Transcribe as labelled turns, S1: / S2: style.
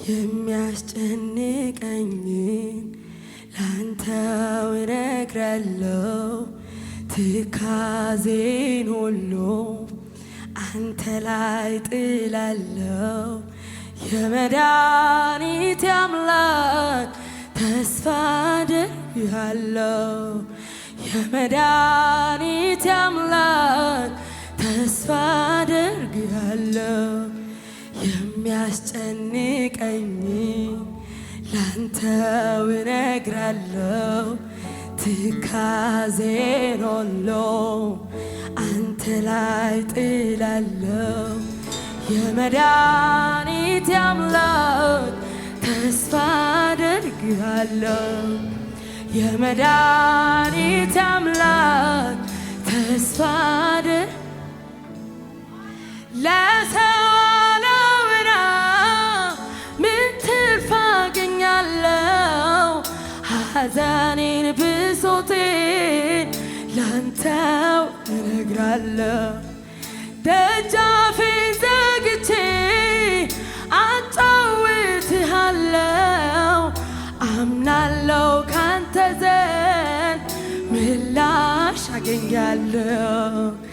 S1: የሚያስጨንቀኝን ላንተው እነግራለሁ። ትካዜን ሁሉ አንተ ላይ ጥላለሁ። የመድኃኒቴ አምላክ ተስፋ አደርግሃለሁ። የመድኃኒቴ አምላክ ተስፋ አደርግሃለሁ። የሚያስጨንቀኝን ላንተው እነግራለሁ። ትካዜን ሁሉ አንተ ላይ ጥላለሁ። የመድኃኒቴ አምላክ ተስፋ አደርግሃለሁ። የመድኃኒቴ አምላክ ተስፋ ለሰው አላወራም፣ ምን ትርፍ አገኛለሁ? ሐዘኔን ብሶቴን ላንተው እነግራለሁ። ደጃፌን ዘግቼ አጫውትሃለሁ። አምናለሁ ካንተ ዘንድ ምላሽ አገኛለሁ።